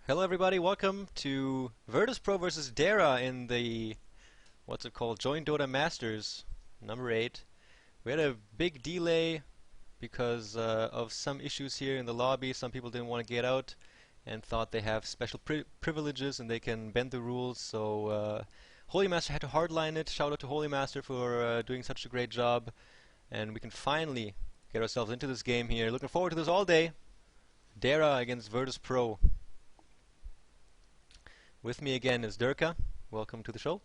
Hello everybody, welcome to Virtus Pro versus Dara in the, what's it called, JoinDOTA Masters, number 8. We had a big delay because of some issues here in the lobby. Some people didn't want to get out and thought they have special privileges and they can bend the rules, so Holy Master had to hardline it. Shout out to Holy Master for doing such a great job, and we can finally get ourselves into this game here. Looking forward to this all day. Dara against Virtus Pro. With me again is Durka. Welcome to the show.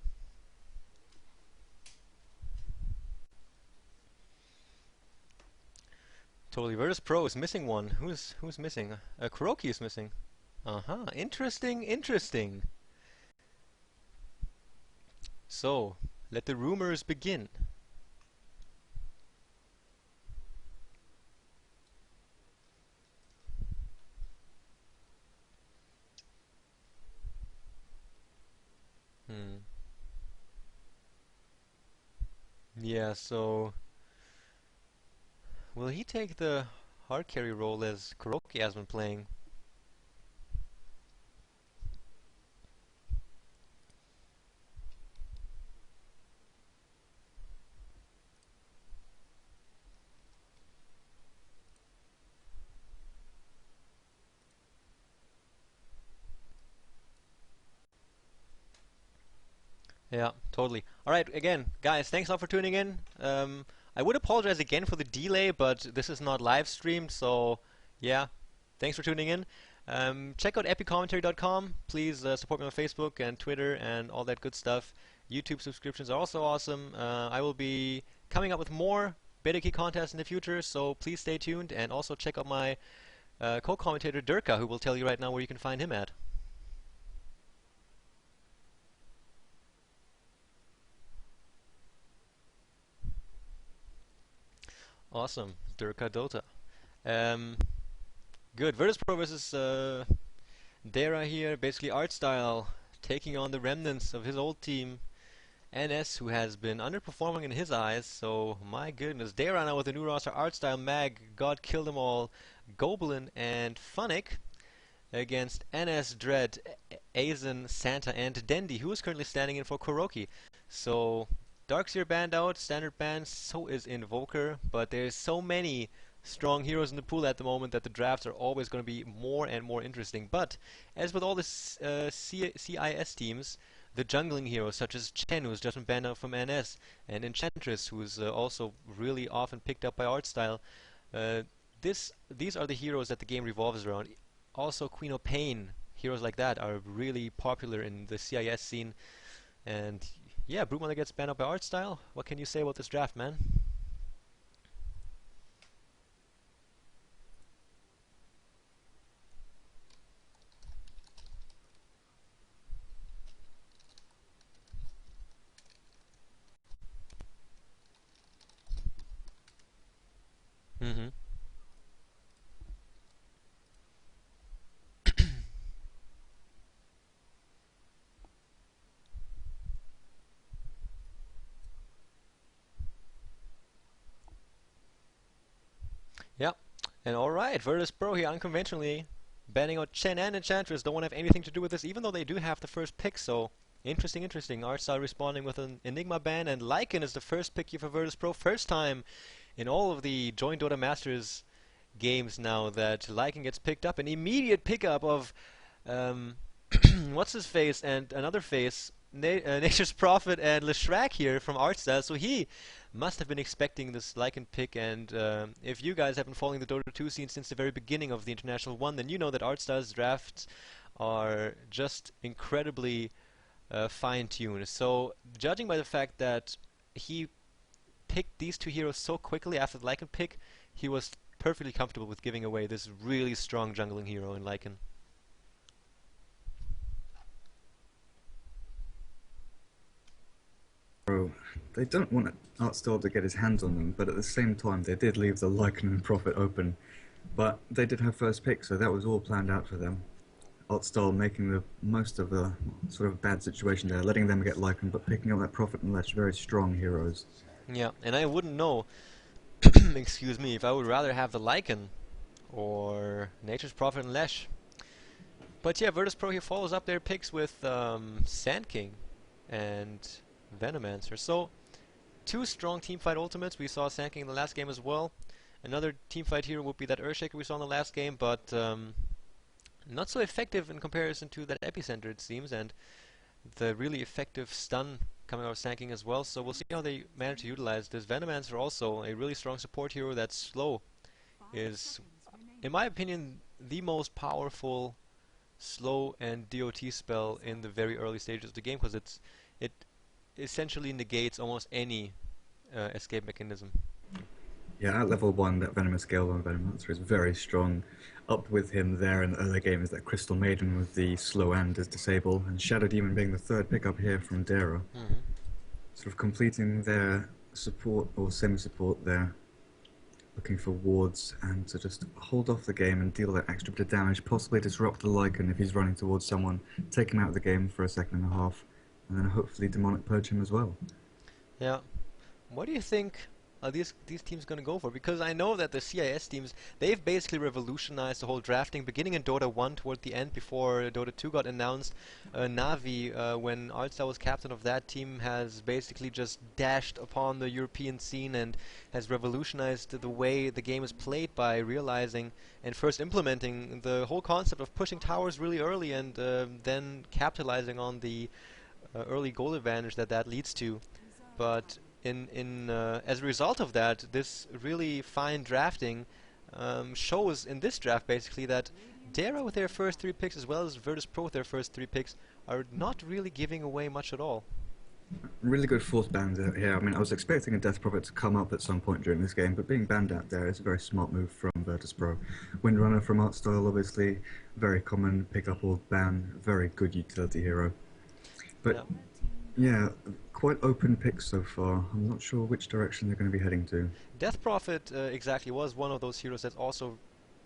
Totally. Virtus Pro is missing one. Who's missing? Kuroki is missing. Interesting. So, let the rumors begin. Yeah, so will he take the hard carry role as Kuroki has been playing? Yeah, totally. Alright, again, guys, thanks a lot for tuning in. I would apologize again for the delay, but this is not live streamed, so yeah, thanks for tuning in. Check out epicommentary.com. Please support me on Facebook and Twitter and all that good stuff. YouTube subscriptions are also awesome. I will be coming up with more beta key contests in the future, so please stay tuned, and also check out my co-commentator Durka, who will tell you right now where you can find him at. Awesome, Durka Dota. Um, Good. Virtus Pro versus Dara here. Basically, art style taking on the remnants of his old team, NS, who has been underperforming in his eyes. So, my goodness. Dara now with the new roster, art style, Mag, God Kill Them All, Goblin, and Funnick against NS, Dread, Aizen, Santa, and Dendi, who is currently standing in for Kuroki. So, Darkseer banned out, standard ban, so is Invoker, but there's so many strong heroes in the pool at the moment that the drafts are always going to be more and more interesting. But as with all the CIS teams, the jungling heroes such as Chen, who's just been banned out from NS, and Enchantress, who's also really often picked up by Artstyle, these are the heroes that the game revolves around. Also, Queen of Pain, heroes like that are really popular in the CIS scene. And yeah, Broodmother gets banned out by Artstyle. What can you say about this draft, man? Mm-hmm. Yep. And alright, Virtus Pro here unconventionally banning out Chen and Enchantress. Don't want to have anything to do with this, even though they do have the first pick, so interesting. Artstyle responding with an Enigma ban, and Lycan is the first pick here for Virtus Pro. First time in all of the JoinDOTA Masters games now that Lycan gets picked up. An immediate pickup of what's his face and another face, Nature's Prophet and Leshrac here from Artstyle. So he must have been expecting this Lycan pick, and if you guys have been following the Dota 2 scene since the very beginning of the International 1, then you know that Artstyle's drafts are just incredibly fine-tuned. So judging by the fact that he picked these two heroes so quickly after the Lycan pick, he was perfectly comfortable with giving away this really strong jungling hero in Lycan. So they don't want Artstyle to get his hands on them, but at the same time they did leave the Lycan and Prophet open. But they did have first pick, so that was all planned out for them. Artstyle making the most of the sort of bad situation there, letting them get Lycan, but picking up that Prophet and Lesh, very strong heroes. Yeah, and I wouldn't know, excuse me, if I would rather have the Lycan or Nature's Prophet and Lesh. But yeah, Virtus Pro here follows up their picks with Sand King and Venomancer. So, two strong teamfight ultimates. We saw Sand King in the last game as well. Another teamfight hero would be that Earthshaker we saw in the last game, but not so effective in comparison to that Epicenter, it seems, and the really effective stun coming out of Sand King as well. So we'll see how they manage to utilize this. Venomancer also, a really strong support hero that's slow, is, in my opinion, the most powerful slow and DOT spell in the very early stages of the game, because it essentially negates almost any escape mechanism. Yeah, at level 1, that Venomous Gale on Venomancer is very strong. Up with him there in the early game is that Crystal Maiden with the slow and is disable, and Shadow Demon being the third pickup here from Dara. Sort of completing their support or semi-support there, looking for wards and to just hold off the game and deal that extra bit of damage, possibly disrupt the Lycan if he's running towards someone, take him out of the game for a second and a half, and then hopefully Demonic Purge him as well. Yeah. What do you think these teams going to go for? Because I know that the CIS teams, they've basically revolutionized the whole drafting, beginning in Dota 1 toward the end before Dota 2 got announced. Navi, when Artstar was captain of that team, has basically just dashed upon the European scene and has revolutionized the way the game is played by realizing and first implementing the whole concept of pushing towers really early and then capitalizing on the early goal advantage that leads to. But as a result of that, this really fine drafting shows in this draft basically that Dara with their first 3 picks as well as Virtus Pro with their first 3 picks are not really giving away much at all. Really good fourth band here. I mean, I was expecting a Death Prophet to come up at some point during this game, but being banned out there is a very smart move from Virtus Pro. Windrunner from Artstyle, obviously, very common pick-up or ban, very good utility hero. But yeah, quite open picks so far. I'm not sure which direction they're going to be heading to. Death Prophet exactly was one of those heroes that's also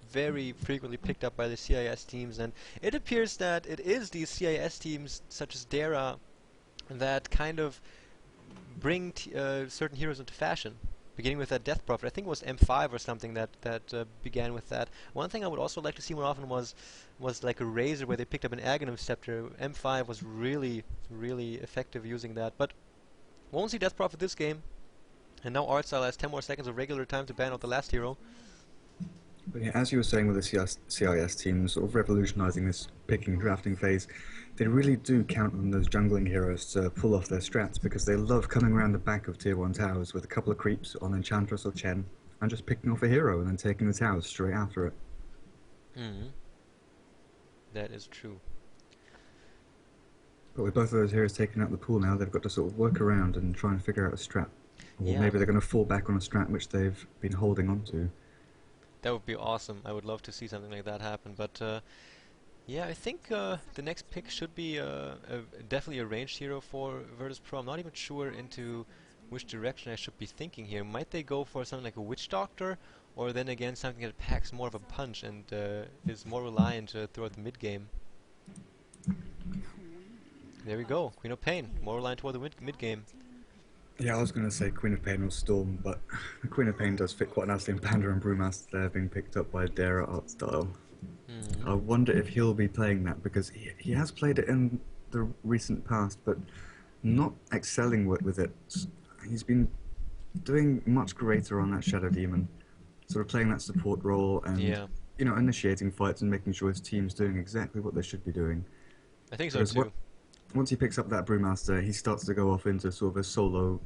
very frequently picked up by the CIS teams, and it appears that it is these CIS teams such as Dara that kind of bring certain heroes into fashion. Beginning with that Death Prophet, I think it was M5 or something that began with that. One thing I would also like to see more often was like a Razor where they picked up an Aghanim Scepter. M5 was really effective using that, but won't see Death Prophet this game. And now Artstyle has 10 more seconds of regular time to ban out the last hero. But yeah, as you were saying with the CIS teams, sort of revolutionizing this picking and drafting phase, they really do count on those jungling heroes to pull off their strats, because they love coming around the back of tier 1 towers with a couple of creeps on Enchantress or Chen and just picking off a hero and then taking the towers straight after it. That is true. But with both of those heroes taking out the pool now, they've got to sort of work around and try and figure out a strat. Or maybe they're going to fall back on a strat which they've been holding on to. That would be awesome. I would love to see something like that happen. But yeah, I think the next pick should be definitely a ranged hero for Virtus Pro. I'm not even sure into which direction I should be thinking here. Might they go for something like a Witch Doctor, or then again something that packs more of a punch and is more reliant throughout the mid game? There we go, Queen of Pain, more reliant toward the mid game. Yeah, I was going to say Queen of Pain or Storm, but the Queen of Pain does fit quite nicely in Panda and Brewmaster there, being picked up by Dara Artstyle. I wonder if he'll be playing that, because he has played it in the recent past, but not excelling with it. He's been doing much greater on that Shadow Demon, sort of playing that support role and you know, initiating fights and making sure his team's doing exactly what they should be doing. I think so too. Once he picks up that Brewmaster, he starts to go off into sort of a solo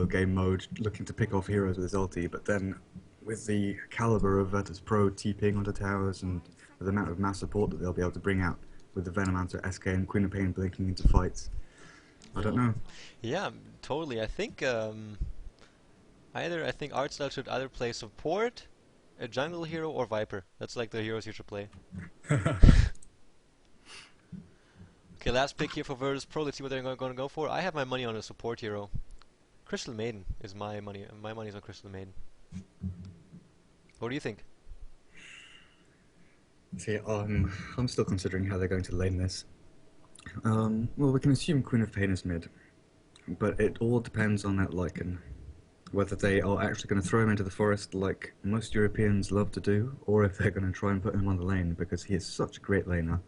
game mode, looking to pick off heroes with his ulti, but then with the caliber of Virtus Pro TPing onto towers and the amount of mass support that they'll be able to bring out with the Venomancer, SK and Queen of Pain blinking into fights, I don't know. Yeah, totally. I think I think Artstyle should either play support, a jungle hero, or Viper. That's like the heroes you should play. Okay, last pick here for Virtus Pro. Let's see what they're going to go for. I have my money on a support hero. Crystal Maiden is my money. My money's on Crystal Maiden. What do you think? See, I'm still considering how they're going to lane this. Well, we can assume Queen of Pain is mid, but it all depends on that Lycan. Whether they are actually going to throw him into the forest like most Europeans love to do, or if they're going to try and put him on the lane, because he is such a great laner.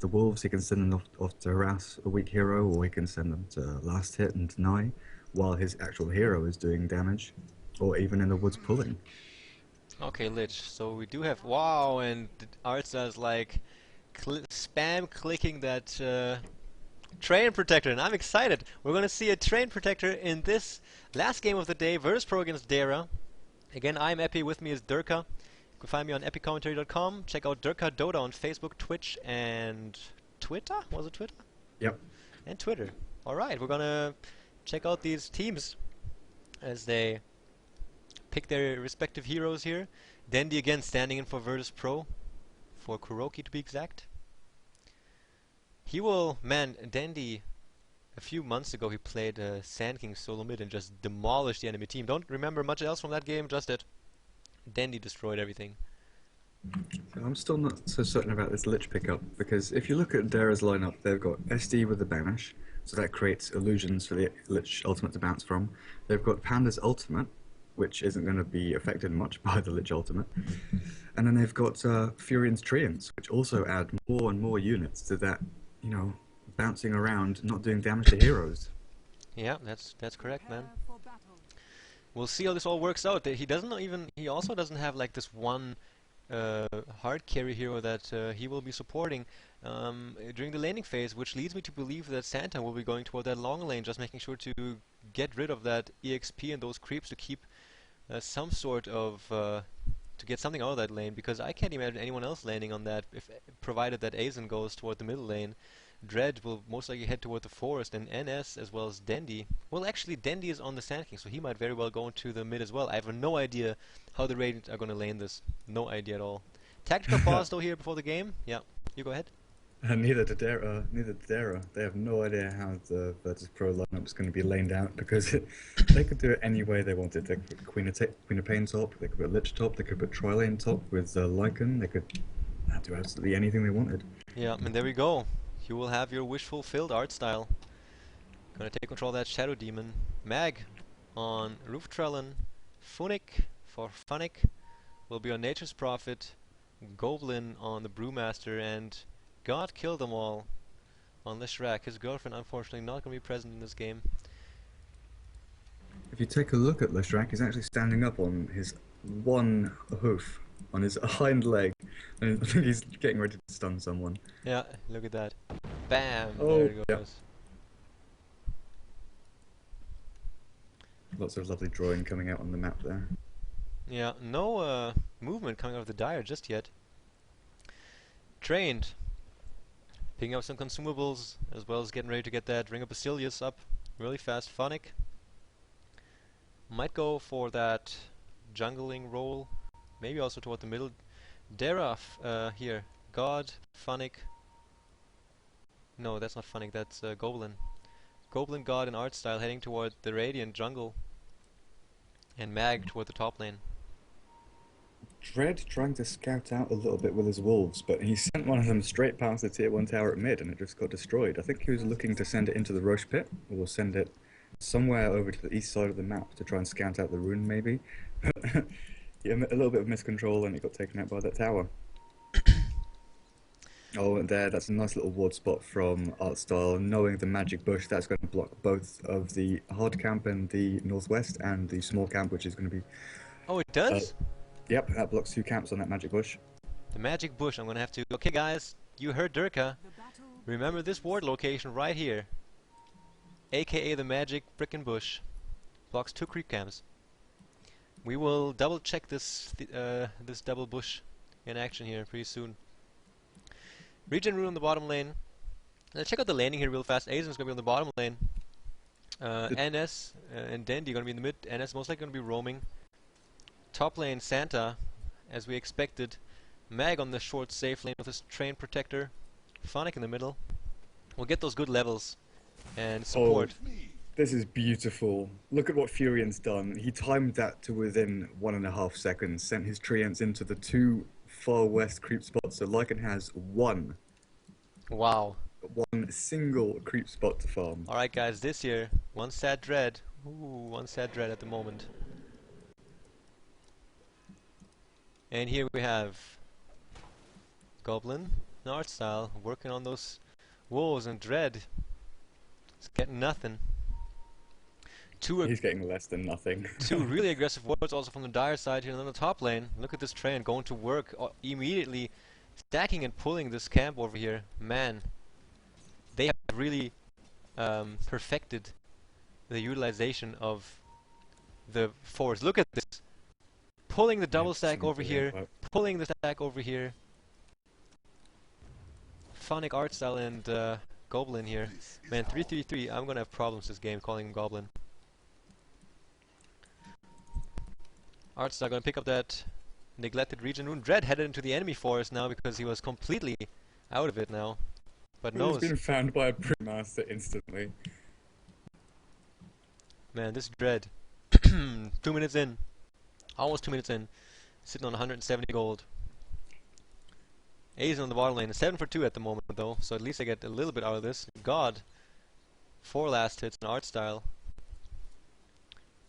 the wolves, he can send them off to harass a weak hero, or he can send them to last hit and deny, while his actual hero is doing damage, or even in the woods pulling. Okay, Lich. So we do have wow, and Artsa's like spam clicking that train protector, and I'm excited. We're gonna see a train protector in this last game of the day, Virtus Pro against Dara. Again, I'm Epi. With me is Durka. You can find me on epicommentary.com. Check out JoinDOTA on Facebook, Twitch, and Twitter. Was it Twitter? Yep. And Twitter. All right, we're gonna check out these teams as they pick their respective heroes here. Dandy again standing in for Virtus Pro, for Kuroki to be exact. He will, man, Dandy, a few months ago he played Sand King solo mid and just demolished the enemy team. Don't remember much else from that game, just that Dandy destroyed everything. So I'm still not so certain about this Lich pickup, because if you look at Dara's lineup, they've got SD with the Banish, so that creates illusions for the Lich ultimate to bounce from. They've got Panda's ultimate, which isn't going to be affected much by the Lich ultimate. And then they've got Furian's Treants, which also add more and more units to that, you know, bouncing around, not doing damage to heroes. Yeah, that's correct, man. We'll see how this all works out. He also doesn't have like this one hard carry hero that he will be supporting during the laning phase, which leads me to believe that Santa will be going toward that long lane, just making sure to get rid of that EXP and those creeps to keep some sort of to get something out of that lane, because I can't imagine anyone else landing on that, if provided that Azen goes toward the middle lane. Dread will most likely head toward the forest, and NS as well as Dandy. Well, actually, Dandy is on the Sand King, so he might very well go into the mid as well. I have no idea how the Radiant are going to lane this. No idea at all. Tactical pause though here before the game. Yeah, you go ahead. And neither did Dara. They have no idea how the Virtus Pro lineup is going to be laid out, because they could do it any way they wanted. They could put Queen of Pain top, they could put Lich top, they could put Trilane top with Lycan. They could do absolutely anything they wanted. Yeah, and there we go. You will have your wish fulfilled, art style. Gonna take control of that Shadow Demon. Mag on Roof Trellin. Funik for Funnik will be on Nature's Prophet. Goblin on the Brewmaster, and God kill them all on Lishrak. His girlfriend unfortunately not gonna be present in this game. If you take a look at Lishrak, he's actually standing up on his one hoof, on his hind leg, and I think he's getting ready to stun someone. Yeah, look at that. Bam! Oh, there it goes. yeah. Lots of lovely drawing coming out on the map there. Yeah, no movement coming out of the Dire just yet. Trained. Picking up some consumables, as well as getting ready to get that Ring of Basilius up really fast. Funnik might go for that jungling role, maybe also toward the middle. Dara here. God, Funnik. No, that's not Funnik, that's Goblin. Goblin, God, and Art Style heading toward the Radiant jungle. And Mag toward the top lane. Dread trying to scout out a little bit with his wolves, but he sent one of them straight past the tier 1 tower at mid, and it just got destroyed. I think he was looking to send it into the Roche pit, or send it somewhere over to the east side of the map to try and scout out the rune, maybe. Yeah, a little bit of miscontrol, and it got taken out by that tower. Oh, and that's a nice little ward spot from Artstyle. Knowing the magic bush, that's going to block both of the hard camp in the northwest and the small camp, which is going to be... Oh, it does? Yep, that blocks 2 camps on that magic bush. The magic bush, I'm going to have to... Okay, guys, you heard Durka. Remember this ward location right here. AKA the magic frickin' bush. Blocks 2 creep camps. We will double check this this double bush in action here pretty soon. Regen rune on the bottom lane. Let's check out the laning here real fast. Azen's gonna be on the bottom lane. NS and Dandy gonna be in the mid. NS most likely gonna be roaming. Top lane Santa, as we expected. Mag on the short safe lane with his train protector. Funnik in the middle. We'll get those good levels and support. Oh, this is beautiful. Look at what Furian's done. He timed that to within 1.5 seconds, sent his treants into the 2 far west creep spots, so Lycan has one single creep spot to farm. Alright guys, this year, one sad dread. Ooh, one sad dread at the moment. And here we have Goblin in art style, working on those wolves, and Dread is getting nothing. He's getting less than nothing. Two really aggressive wards also from the Dire side here, and on the top lane. Look at this train going to work immediately, stacking and pulling this camp over here. Man, they have really perfected the utilization of the force. Look at this, pulling the double stack over here, pulling the stack over here. Phonic art style and Goblin here. Man, 3-3-3. I'm gonna have problems this game calling him Goblin. Artstyle gonna pick up that neglected region rune. Dread headed into the enemy forest now because he was completely out of it now. But knows. He's been found by a Brewmaster instantly. Man, this Dread. 2 minutes in. Almost 2 minutes in. Sitting on 170 gold. A's on the bottom lane. 7 for 2 at the moment though, so at least I get a little bit out of this. God. 4 last hits in art style.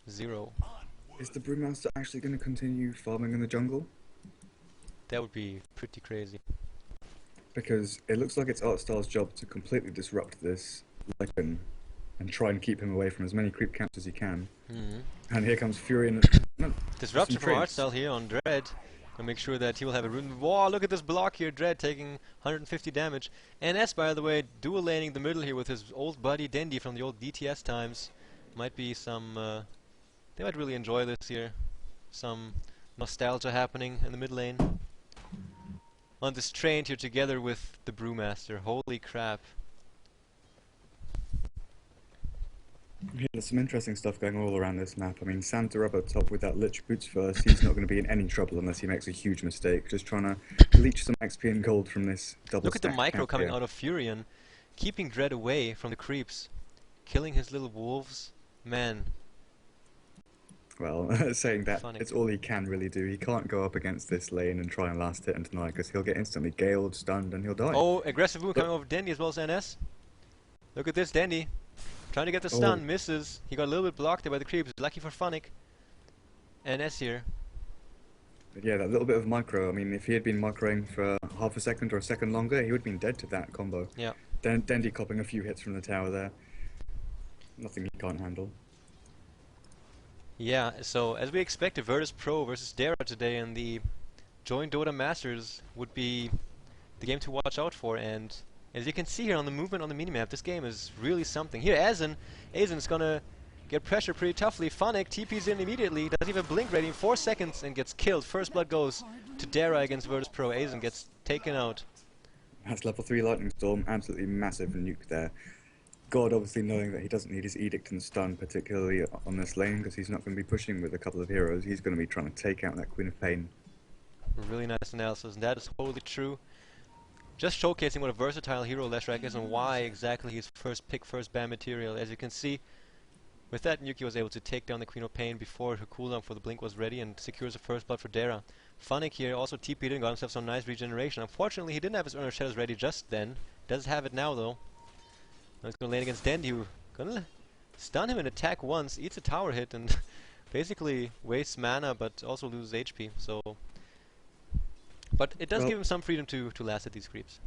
0. Is the Brewmaster actually going to continue farming in the jungle? That would be pretty crazy. Because it looks like it's Artstyle's job to completely disrupt this Lycan and try and keep him away from as many creep camps as he can. And here comes Fury and... Disruption from Artstyle here on Dread. And make sure that he will have a rune. Whoa, look at this block here. Dread taking 150 damage. NS, by the way, dual laning the middle here with his old buddy Dendi from the old DTS times. Might be some... they might really enjoy this here. Some nostalgia happening in the mid lane. On this train here together with the Brewmaster. Holy crap. Yeah, there's some interesting stuff going all around this map. I mean, Santa up at top with that Lich Boots first. He's not going to be in any trouble unless he makes a huge mistake. Just trying to leech some XP and gold from this double Look at the stack micro camp coming here. out of Furion. Keeping Dread away from the creeps. Killing his little wolves. Man. Well, saying that, Funny. it's all he can really do. He can't go up against this lane and try and last hit and deny, because he'll get instantly galed, stunned, and he'll die. Oh, aggressive move coming over Dendi as well as NS. Look at this, Dendi. Trying to get the stun, misses. He got a little bit blocked there by the creeps. Lucky for Phonic. NS here. But yeah, that little bit of micro, I mean, if he had been microing for half a second or a second longer, he would have been dead to that combo. Yeah. Dendi copping a few hits from the tower there. Nothing he can't handle. Yeah, so as we expected, Virtus Pro versus Dara today in the JoinDOTA Masters would be the game to watch out for, and as you can see here on the movement on the minimap, this game is really something. Here, Azen's gonna get pressure pretty toughly. Phonic TP's in immediately, doesn't even blink ready in 4 seconds and gets killed. First blood goes to Dara against Virtus Pro. Azen gets taken out. That's level 3 Lightning Storm, absolutely massive nuke there. God obviously knowing that he doesn't need his Edict and Stun, particularly on this lane, because he's not going to be pushing with a couple of heroes. He's going to be trying to take out that Queen of Pain. Really nice analysis, and that is totally true. Just showcasing what a versatile hero Leshrac is and why exactly he's first pick, first ban material. As you can see, with that Nuki was able to take down the Queen of Pain before her cooldown for the blink was ready and secures the first blood for Dara. Phonic here also TP'd and got himself some nice regeneration. Unfortunately, he didn't have his Urn of Shadows ready just then. Does have it now though. Now he's going to lane against Dendi, who gonna stun him and attack once, eats a tower hit and basically wastes mana but also loses HP. So, but it does give him some freedom to last at these creeps.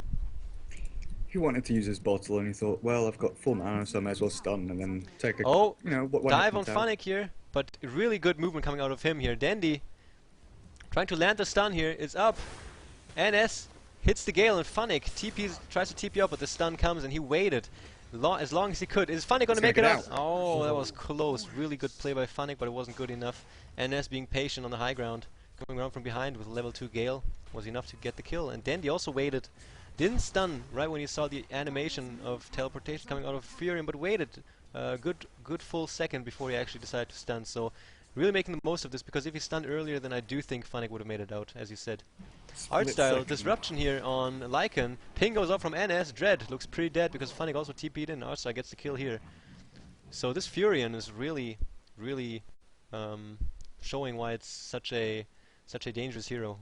He wanted to use his bottle and he thought, well, I've got full mana, so I may as well stun and then take a one dive on hit Phonic here, but really good movement coming out of him here. Dendi trying to land the stun here is up. NS hits the Gale and Phonic tries to TP up, but the stun comes and he waited as long as he could. Is Phonic going to make it out? Oh, that was close. Really good play by Phonic, but it wasn't good enough. NS being patient on the high ground, coming around from behind with level 2 Gale was enough to get the kill. And Dendi also waited. Didn't stun right when he saw the animation of teleportation coming out of Furion, but waited a good full second before he actually decided to stun. So really making the most of this, because if he stunned earlier, then I do think Phonic would have made it out, as you said. Art style disruption here on Lycan. Ping goes up from NS. Dread looks pretty dead because Phonic also TP'd in. Art style gets the kill here. So this Furion is really showing why it's such a dangerous hero.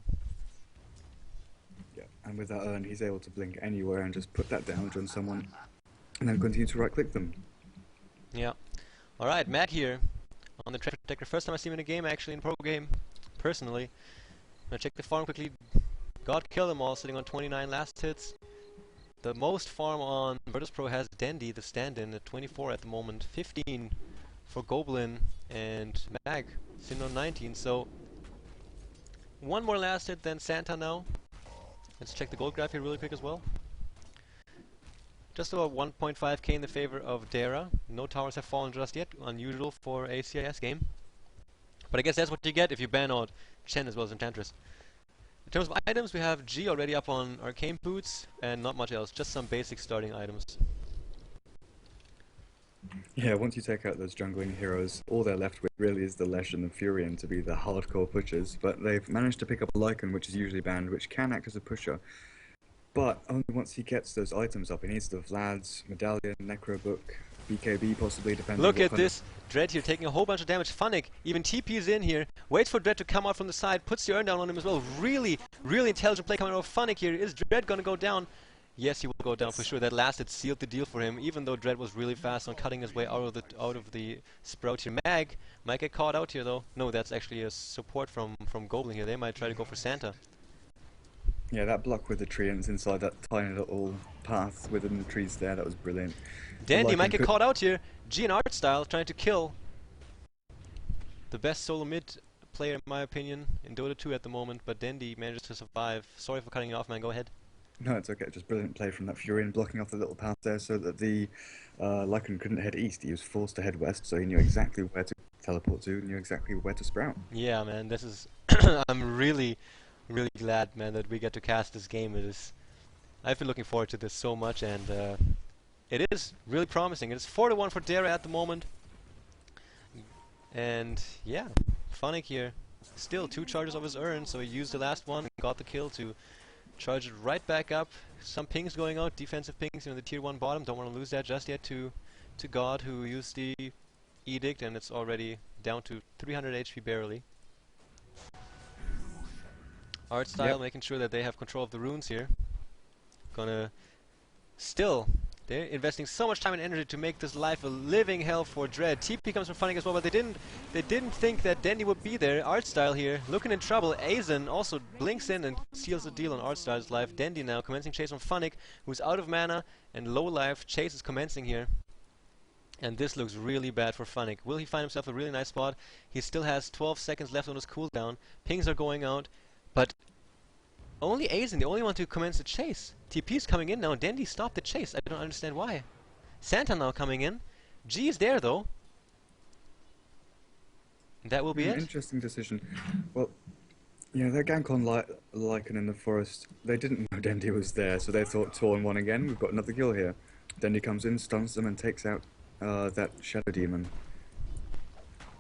Yeah, and with that Urn, he's able to blink anywhere and just put that damage on someone, and then continue to right-click them. Yeah. All right, Matt here on the Treasure Protector. First time I see him in a game, actually, in pro game, personally. I'm gonna check the farm quickly. God killed them all, sitting on 29 last hits. The most farm on Virtus.pro has Dandy, the stand-in, at 24 at the moment. 15 for Goblin and Mag, sitting on 19. So one more last hit than Santa now. Let's check the gold graph here really quick as well. Just about 1.5k in the favor of Dara. No towers have fallen just yet, unusual for a CIS game. But I guess that's what you get if you ban out Chen as well as Enchantress. In terms of items, we have G already up on Arcane Boots, and not much else, just some basic starting items. Yeah, once you take out those jungling heroes, all they're left with really is the Lesh and the Furion to be the hardcore pushers, but they've managed to pick up a Lycan, which is usually banned, which can act as a pusher. But only once he gets those items up. He needs the Vlad's Medallion, Necro Book, BKB possibly, depending on Look at this! Dread here taking a whole bunch of damage. Funnick even TP's in here, waits for Dread to come out from the side, puts the urn down on him as well. Really, really intelligent play coming out of Funnick here. Is Dread gonna go down? Yes, he will go down for sure. That last hit sealed the deal for him, even though Dread was really fast on cutting his way out of the sprout here. Mag might get caught out here though. No, that's actually a support from Goblin here. They might try to go for Santa. Yeah, that block with the treants inside that tiny little path within the trees there, that was brilliant. Dandy might get caught out here. G and Art Style trying to kill the best solo mid player in my opinion in Dota 2 at the moment, but Dandy manages to survive. Sorry for cutting you off, man. Go ahead. No, it's okay. Just brilliant play from that Furion, blocking off the little path there so that the Lycan couldn't head east. He was forced to head west, so he knew exactly where to teleport to, knew exactly where to sprout. Yeah, man. This is... I'm really glad, man, that we get to cast this game. I've been looking forward to this so much, and it is really promising. It is 4-1 for Dara at the moment. And yeah, Funnick here. Still 2 charges of his urn, so he used the last one and got the kill to charge it right back up. Some pings going out, defensive pings in the tier 1 bottom. Don't want to lose that just yet to God, who used the edict, and it's already down to 300 HP barely. Art Style making sure that they have control of the runes here. Gonna still, they're investing so much time and energy to make this life a living hell for Dread. TP comes from Funnick as well, but they didn't think that Dandy would be there. Art Style here, looking in trouble. Aizen also blinks in and seals the deal on Art Style's life. Dandy now commencing chase on Funnick, who's out of mana and low life. Chase is commencing here. And this looks really bad for Funnick. Will he find himself a really nice spot? He still has 12 seconds left on his cooldown. Pings are going out. But only Aizen, the only one to commence the chase. TP's coming in now, and Dandy stopped the chase. I don't understand why. Santa now coming in. G is there though. That will be it. Interesting decision. Well, yeah, that gank on Lycan in the forest, they didn't know Dandy was there, so they thought 2-on-1 again, we've got another kill here. Dandy comes in, stuns them, and takes out that Shadow Demon.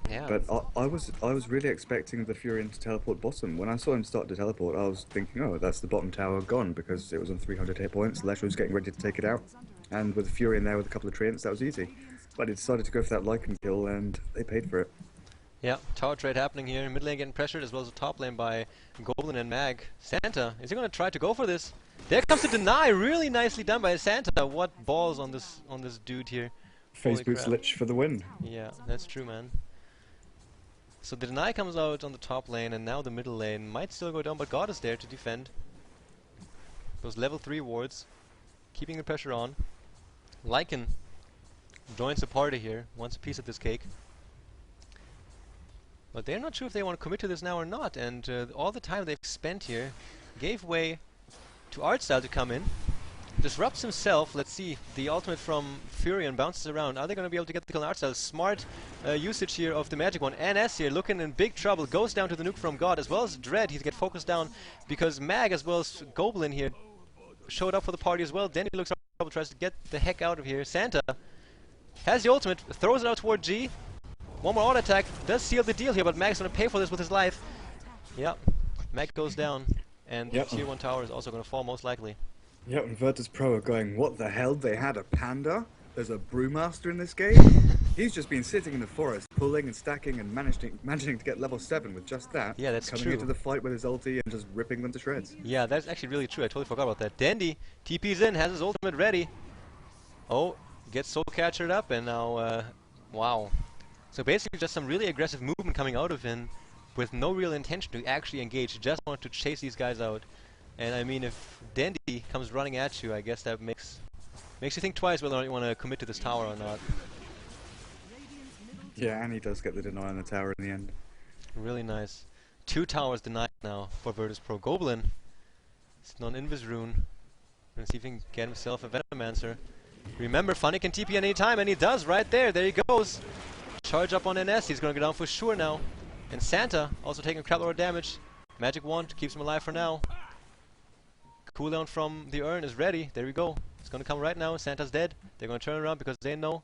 Yeah. But I was really expecting the Furion to teleport bottom. When I saw him start to teleport, I was thinking, oh, that's the bottom tower gone, because it was on 300 hit points. Lesh was getting ready to take it out, and with Furion there with a couple of treants, that was easy. But he decided to go for that Lycan kill, and they paid for it. Yeah, tower trade happening here. Mid lane getting pressured, as well as the top lane by Goblin and Mag. Santa, is he going to try to go for this? There comes the deny, really nicely done by Santa. What balls on this dude here. Face boots Lich for the win. Yeah, that's true, man. So the deny comes out on the top lane, and now the middle lane might still go down, but God is there to defend. Those level 3 wards, keeping the pressure on. Lycan joins the party here, wants a piece of this cake. But they're not sure if they want to commit to this now or not, and all the time they've spent here gave way to Artstyle to come in. Disrupts himself. Let's see. The ultimate from Furion bounces around. Are they going to be able to get the kill on Artstyle? Smart usage here of the magic one. NS here looking in big trouble. Goes down to the nuke from God, as well as Dread. He's get focused down because Mag as well as Goblin here showed up for the party as well. Then he looks up, trouble, tries to get the heck out of here. Santa has the ultimate, throws it out toward G. One more auto attack. Does seal the deal here, but Mag's going to pay for this with his life. Yep. Mag goes down, and the tier 1 tower is also going to fall most likely. Yep, and Virtus.pro are going, what the hell? They had a panda? There's a brewmaster in this game? He's just been sitting in the forest, pulling and stacking and managing to get level 7 with just that. Yeah, that's coming true. Into the fight with his ulti and just ripping them to shreds. Yeah, that's actually really true. I totally forgot about that. Dandy TP's in, has his ultimate ready. Oh, gets soul captured up, and now, wow. So basically just some really aggressive movement coming out of him with no real intention to actually engage. He just wanted to chase these guys out. And I mean, if Dandy comes running at you, I guess that makes you think twice whether or not you want to commit to this tower or not. Yeah, and he does get the deny on the tower in the end. Really nice. 2 towers denied now for Virtus Pro. Goblin sitting on Invis Rune. Gonna see if he can get himself a Venomancer. Remember, Funny can TP at any time, and he does right there. There he goes. Charge up on NS. He's gonna go down for sure now. And Santa also taking crap load of damage. Magic Wand keeps him alive for now. Cooldown from the urn is ready. There we go. It's gonna come right now. Santa's dead. They're gonna turn around because they know.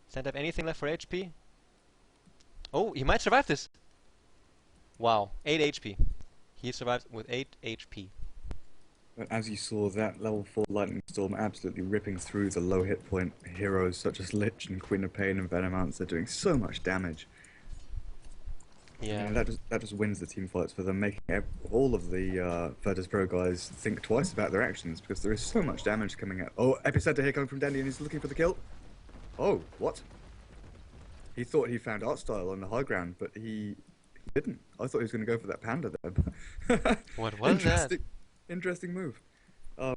Santa have anything left for HP? Oh, he might survive this. Wow, 8 HP. He survives with 8 HP. But as you saw, that level 4 Lightning Storm absolutely ripping through the low hit point heroes such as Lich and Queen of Pain and Venomancer, doing so much damage. Yeah. You know, that just wins the team fights for them, making all of the Virtus Pro guys think twice about their actions because there is so much damage coming out. Oh, Epicenter here coming from Dandy and he's looking for the kill. Oh, what? He thought he found Artstyle on the high ground, but he didn't. I thought he was going to go for that panda there. What was that? Interesting move. To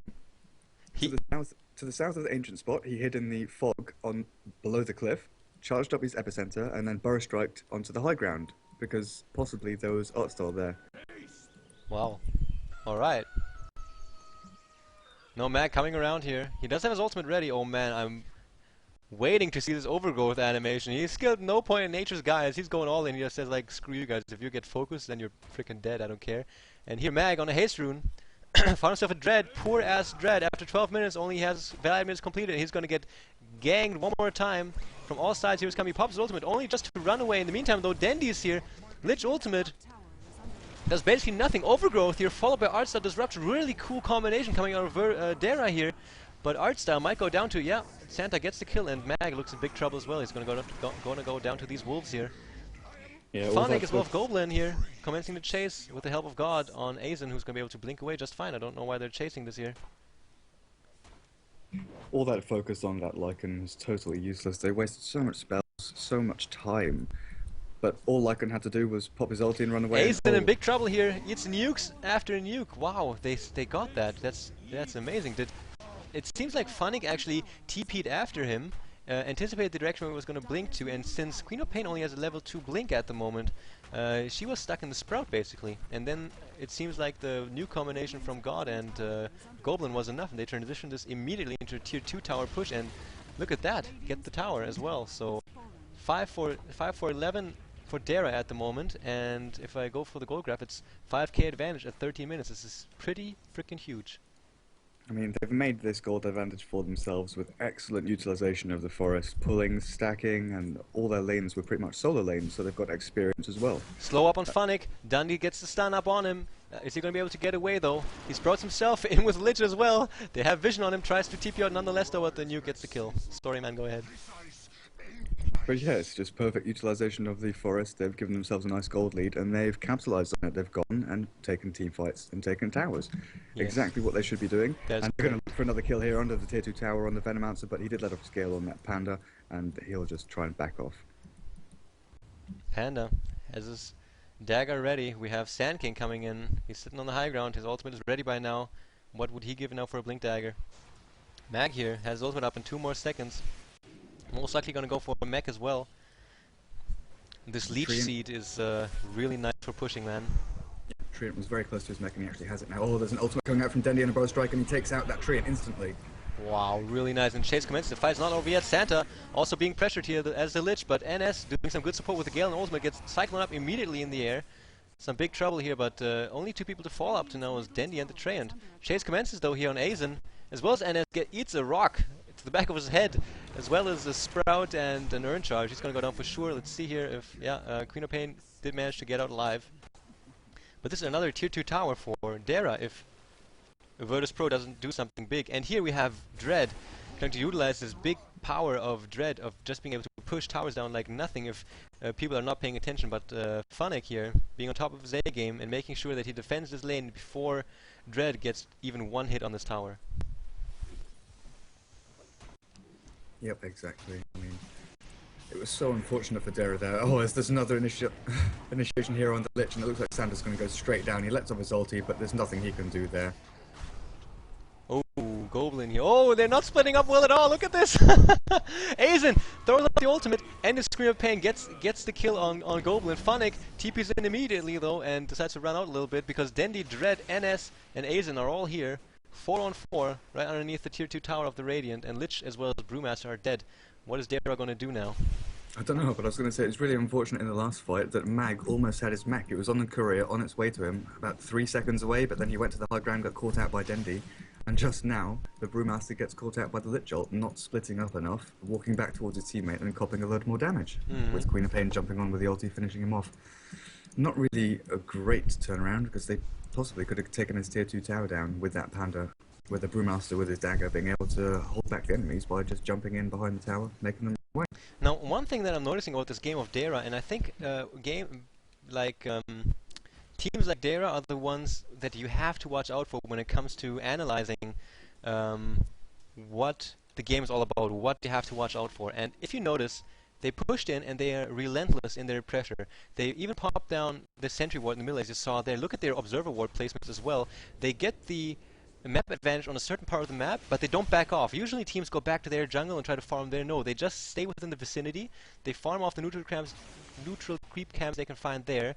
the south of the ancient spot, he hid in the fog on below the cliff, charged up his epicenter, and then burrow striked onto the high ground because possibly there was Artstyle there. Wow. All right. No, Mag coming around here. He does have his ultimate ready. Oh man, I'm waiting to see this overgrowth animation. He's skilled no point in nature's guys. He's going all in. He just says like, screw you guys. If you get focused, then you're freaking dead. I don't care. And here Mag on a haste rune found himself a Dread. Poor ass Dread. After 12 minutes, only has valid minutes completed. He's going to get ganged one more time from all sides. Here is coming. He pops his ultimate only just to run away. In the meantime, though, Dandy is here. Lich ultimate does basically nothing. Overgrowth here, followed by Artstyle Disruption. Really cool combination coming out of Dara here. But Artstyle might go down to, yeah, Santa gets the kill, and Mag looks in big trouble as well. He's going to go down to these wolves here. Yeah, Phonic as well as Goblin here, commencing the chase with the help of God on Azen, who's going to be able to blink away just fine. I don't know why they're chasing this here. all that focus on that Lycan was totally useless. They wasted so much spells, so much time. But all Lycan had to do was pop his ulti and run away. Azen in big trouble here. It's nukes after nuke. Wow, they got that. That's amazing. It seems like Phonic actually TP'd after him, anticipated the direction where it was going to blink to, and since Queen of Pain only has a level 2 blink at the moment, she was stuck in the Sprout basically. And then it seems like the new combination from God and Goblin was enough, and they transitioned this immediately into a tier 2 tower push, and look at that, get the tower as well. So 5 for 11 for Dara at the moment, and if I go for the gold graph, it's 5k advantage at 13 minutes. This is pretty freaking huge. I mean, they've made this gold advantage for themselves with excellent utilization of the forest, pulling, stacking, and all their lanes were pretty much solo lanes, so they've got experience as well. Slow up on Phonic. Dundee gets the stun up on him. Is he going to be able to get away though? He sprouts himself in with Lich as well. They have vision on him, tries to TP out nonetheless though, but the nuke gets the kill. Story man, go ahead. But yeah, it's just perfect utilization of the forest. They've given themselves a nice gold lead, and they've capitalized on it. They've gone and taken team fights and taken towers. Yes. Exactly what they should be doing. That's and they're going to look for another kill here under the tier 2 tower on the Venomancer, but he did let off scale on that Panda, and he'll just try and back off. Panda has his dagger ready. We have Sand King coming in. He's sitting on the high ground. His ultimate is ready by now. What would he give now for a blink dagger? Mag here has his ultimate up in 2 more seconds. Most likely going to go for a mech as well. This leech seed is really nice for pushing, man. Treant was very close to his mech, and he actually has it now. Oh, there's an ultimate coming out from Dendy and a bow strike, and he takes out that Treant instantly. Wow, really nice. And chase commences. The fight's not over yet. Santa also being pressured here as the Lich, but NS doing some good support with the Gale, and ultimate gets Cyclone up immediately in the air. Some big trouble here, but only 2 people to fall up to now is Dendy and the Treant. Chase commences though here on Azen, as well as NS eats a rock to the back of his head, as well as a Sprout and an Urn Charge. He's going to go down for sure. Let's see here if, Queen of Pain did manage to get out alive. But this is another tier 2 tower for Dara if Virtus Pro doesn't do something big. And here we have Dread trying to utilize this big power of Dread, of just being able to push towers down like nothing if people are not paying attention. But Phonic here being on top of his A game and making sure that he defends this lane before Dread gets even 1 hit on this tower. Yep, exactly. I mean, was so unfortunate for Dara there. Oh, there's another initiation here on the Lich, and it looks like Sandra's going to go straight down. He lets off his ulti, but there's nothing he can do there. Oh, Goblin here. Oh, they're not splitting up well at all. Look at this. Aizen throws up the ultimate, and the Scream of Pain gets the kill on Goblin. Funnick TP's in immediately though, and decides to run out a little bit because Dendi, Dread, NS, and Aizen are all here. 4 on 4, right underneath the tier 2 tower of the Radiant, and Lich as well as Brewmaster are dead. What is Dara going to do now? I don't know, but I was going to say it's really unfortunate in the last fight that Mag almost had his mech. It was on the courier, on its way to him, about 3 seconds away, but then he went to the high ground, got caught out by Dendi. And just now, the Brewmaster gets caught out by the Lich Ult, not splitting up enough, walking back towards his teammate and copping a load more damage, with Queen of Pain jumping on with the ulti, finishing him off. Not really a great turnaround, because they possibly could have taken his tier 2 tower down with that Panda, with the Brewmaster with his dagger being able to hold back the enemies by just jumping in behind the tower, making them away. Now, one thing that I'm noticing about this game of Dara, and I think teams like Dara are the ones that you have to watch out for when it comes to analyzing what the game is all about, what you have to watch out for. And if you notice, they pushed in and they are relentless in their pressure. They even popped down the sentry ward in the middle, as you saw there. Look at their observer ward placements as well. They get the map advantage on a certain part of the map, but they don't back off. Usually teams go back to their jungle and try to farm there. No, they just stay within the vicinity. They farm off the neutral creep camps they can find there,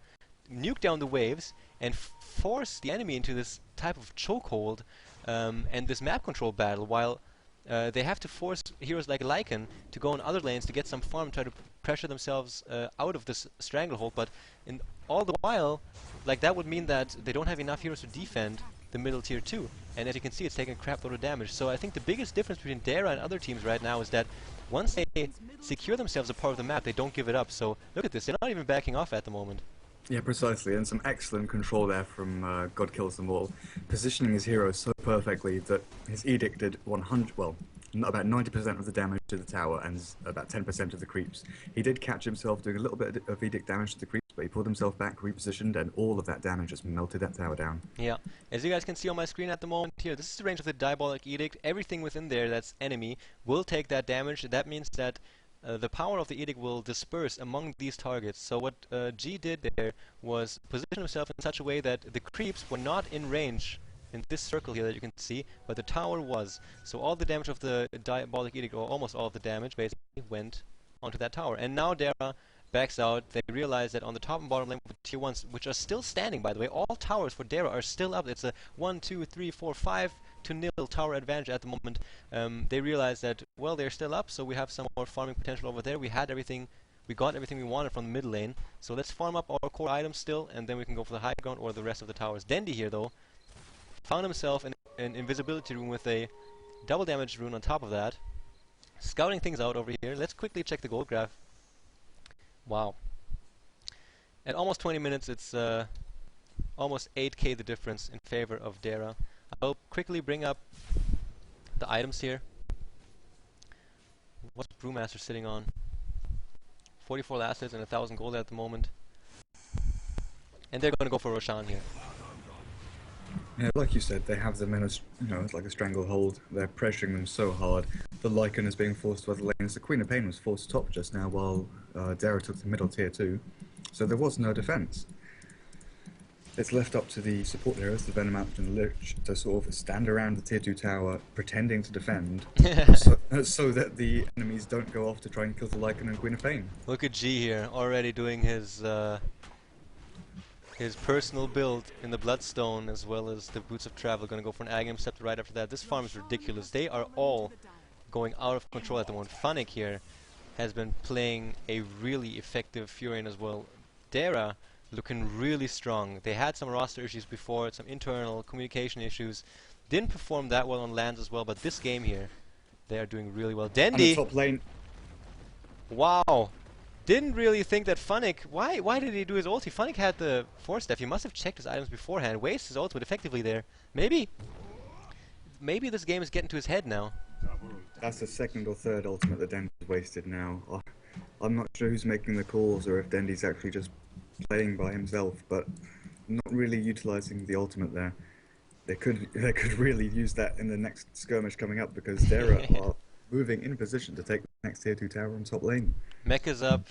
nuke down the waves, and force the enemy into this type of chokehold and this map control battle, while they have to force heroes like Lycan to go on other lanes to get some farm, try to pressure themselves out of this stranglehold. But in all the while, like, that would mean that they don't have enough heroes to defend the middle tier 2, and as you can see, it's taking a crap load of damage. So I think the biggest difference between Dara and other teams right now is that once they secure themselves a part of the map, they don't give it up. So look at this, they're not even backing off at the moment. Yeah, precisely, and some excellent control there from God Kills Them All, positioning his hero so perfectly that his Edict did 100, well, about 90% of the damage to the tower and about 10% of the creeps. He did catch himself doing a little bit of Edict damage to the creeps, but he pulled himself back, repositioned, and all of that damage just melted that tower down. Yeah, as you guys can see on my screen at the moment here, this is the range of the Diabolic Edict. Everything within there that's enemy will take that damage. That means that the power of the Edict will disperse among these targets. So what G did there was position himself in such a way that the creeps were not in range in this circle here that you can see, but the tower was. So all the damage of the Diabolic Edict, or almost all of the damage, basically went onto that tower. And now Dara backs out. They realize that on the top and bottom lane with tier 1s, which are still standing, by the way, all towers for Dara are still up. It's a 1, 2, 3, 4, 5 to nil tower advantage at the moment. They realize that, well, they're still up, so we have some more farming potential over there. We got everything we wanted from the mid lane, so let's farm up our core items still, and then we can go for the high ground or the rest of the towers. Dendi here, though, found himself in an invisibility room with a double damage rune on top of that, scouting things out over here. Let's quickly check the gold graph. Wow. At almost 20 minutes, it's almost 8k the difference in favor of Dara. I'll quickly bring up the items here. What's Brewmaster sitting on? 44 assets and 1,000 gold at the moment. And they're going to go for Roshan here. Yeah, like you said, they have them in a, it's like a stranglehold. They're pressuring them so hard. The Lycan is being forced to other lanes. The Queen of Pain was forced top just now while Dara took the middle tier 2. So there was no defense. It's left up to the support heroes, the Venomapt and the Lich, to sort of stand around the tier 2 tower, pretending to defend, so that the enemies don't go off to try and kill the Lycan and Queen of Pain. Look at G here, already doing his personal build in the Bloodstone as well as the Boots of Travel. Gonna go for an Aghanim Scepter right after that. This farm is ridiculous. They are all going out of control at the moment. Funnick here has been playing a really effective Furion as well. Dara looking really strong. They had some roster issues before, some internal communication issues. Didn't perform that well on lands as well, but this game here, they are doing really well. Dendi! Top lane. Wow! Didn't really think that Funnick... Why did he do his ulti? Funnick had the Force Staff. He must have checked his items beforehand. Wastes his ultimate effectively there. Maybe this game is getting to his head now. That's the second or third ultimate that Dendi's wasted now. I'm not sure who's making the calls or if Dendi's actually just playing by himself, but not really utilizing the ultimate there. They could really use that in the next skirmish coming up, because Dara moving in position to take the next tier 2 tower on top lane. Mech is up.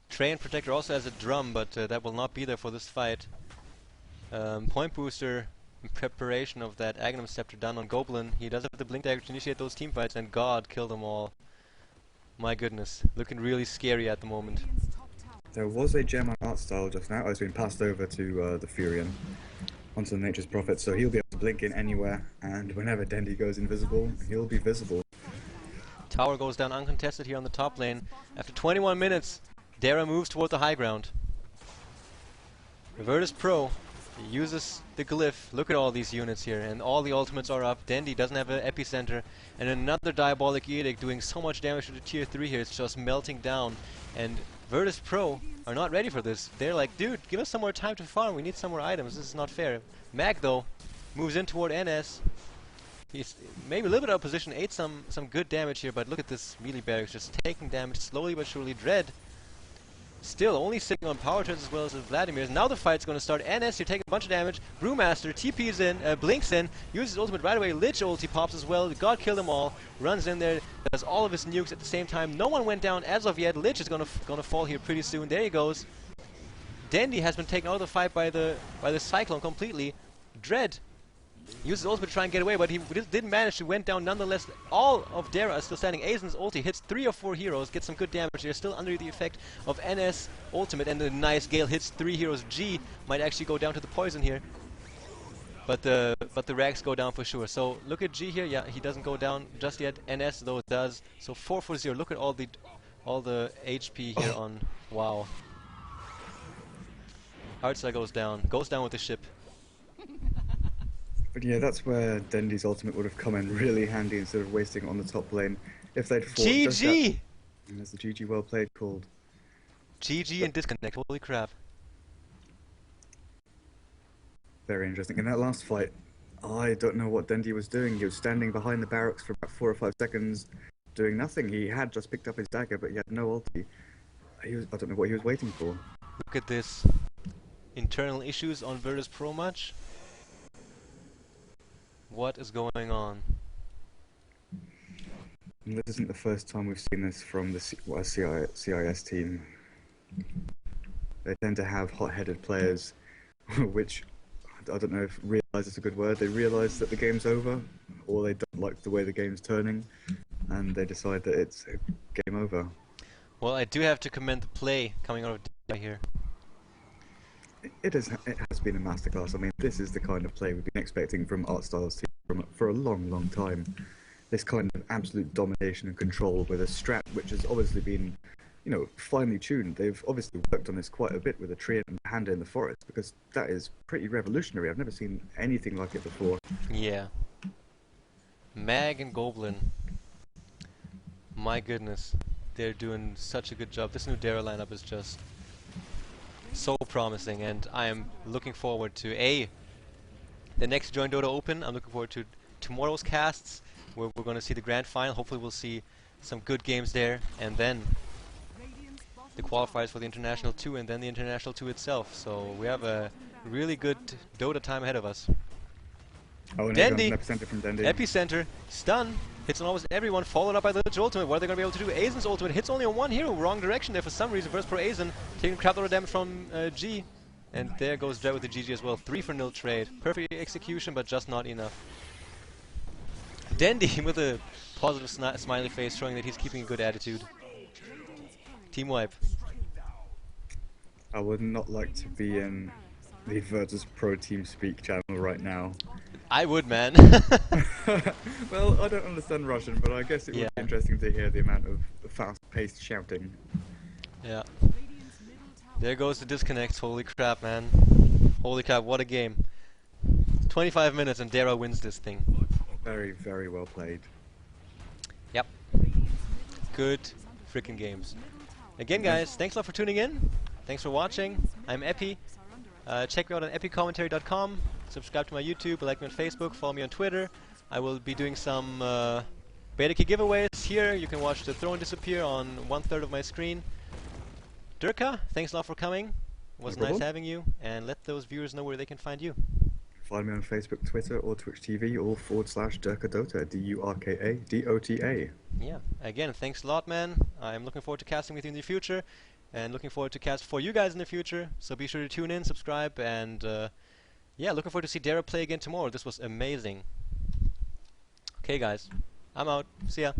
Train Protector also has a drum, but that will not be there for this fight. Point Booster in preparation of that Aghanim Scepter done on Goblin. He does have the Blink Dagger to initiate those team fights, and God kill them all. My goodness, looking really scary at the moment. There was a gem on art style just now. It's been passed over to the Furion onto the Nature's Prophet, so he'll be able to blink in anywhere, and whenever Dendy goes invisible, he'll be visible. Tower goes down uncontested here on the top lane. After 21 minutes, Dara moves toward the high ground. Virtus Pro uses the glyph. Look at all these units here, and all the ultimates are up. Dendy doesn't have an epicenter, and another Diabolic Edict doing so much damage to the tier 3 here. It's just melting down, and Virtus Pro are not ready for this. They're like, dude, give us some more time to farm. We need some more items. This is not fair. Mag, though, moves in toward NS. He's maybe a little bit out of position, ate some good damage here, but look at this melee barracks just taking damage slowly but surely. Dread still only sitting on power turns as well as Vladimir's. Now the fight's going to start. NS, you're taking a bunch of damage. Brewmaster TP's in, blinks in, uses his ultimate right away. Lich ulti pops as well. God kill them all. Runs in there, does all of his nukes at the same time. No one went down as of yet. Lich is gonna fall here pretty soon. There he goes. Dendy has been taken out of the fight by the Cyclone completely. Dread uses ultimate to try and get away, but he didn't manage to went down nonetheless. All of Dara is still standing. Aizen's ulti hits 3 or 4 heroes, gets some good damage. They're still under the effect of NS ultimate, and the nice Gale hits 3 heroes. G might actually go down to the poison here, but the rags go down for sure. So look at G here. Yeah, he doesn't go down just yet. NS though does. So 4 for 0. Look at all the HP here on. Wow. Artstar goes down with the ship. But yeah, that's where Dendy's ultimate would have come in really handy instead of wasting it on the top lane. If they'd fought GG! And there's the GG well played called. GG and disconnect, holy crap. Very interesting. In that last fight, I don't know what Dendy was doing. He was standing behind the barracks for about 4 or 5 seconds, doing nothing. He had just picked up his dagger, but he had no ulti. I don't know what he was waiting for. Look at this. Internal issues on Virtus Pro much? What is going on? And this isn't the first time we've seen this from the CIS team. They tend to have hot-headed players, which I don't know if realise is a good word. They realise that the game's over, or they don't like the way the game's turning, and they decide that it's game over. Well, I do have to commend the play coming out of Durka here. It has been a masterclass. I mean, this is the kind of play we've been expecting from Artstyle's team for a long time. This kind of absolute domination and control with a strat which has obviously been, you know, finely tuned. They've obviously worked on this quite a bit with a tree and panda in the forest, because that is pretty revolutionary. I've never seen anything like it before. Yeah. Mag and Goblin. My goodness. They're doing such a good job. This new Dara lineup is just so promising, and I am looking forward to the next JoinDOTA Open. I'm looking forward to tomorrow's casts, where we're going to see the grand final. Hopefully we'll see some good games there, and then the qualifiers for the International 2, and then the International 2 itself. So we have a really good Dota time ahead of us. Oh, and Dendy! Epicenter from Dendy. Epicenter, stun, hits on almost everyone, followed up by the Lich ultimate. What are they going to be able to do? Aizen's ultimate hits only on one hero, wrong direction there for some reason. First pro Aizen, taking crap load of damage from G. And there goes Dread with the GG as well. 3 for nil trade. Perfect execution, but just not enough. Dendy with a positive smiley face, showing that he's keeping a good attitude. Team wipe. I would not like to be in the Virtus Pro Team Speak channel right now. I would, man. Well, I don't understand Russian, but I guess it would be interesting to hear the amount of fast-paced shouting. Yeah. There goes the disconnect. Holy crap, man. Holy crap, what a game. 25 minutes and Dara wins this thing. Very, very well played. Yep. Good freaking games. Again, guys, thanks a lot for tuning in. Thanks for watching. I'm Epi. Check me out on epicommentary.com. Subscribe to my YouTube, like me on Facebook, follow me on Twitter. I will be doing some beta key giveaways here. You can watch the throne disappear on 1/3 of my screen. Durka, thanks a lot for coming. It was nice having you, and let those viewers know where they can find you. Find me on Facebook, Twitter, or Twitch TV, or /DurkaDota, DurkaDota. Yeah. Again, thanks a lot, man. I'm looking forward to casting with you in the future, and looking forward to cast for you guys in the future. So be sure to tune in, subscribe, and yeah, looking forward to see Dara play again tomorrow. This was amazing. Okay, guys. I'm out. See ya.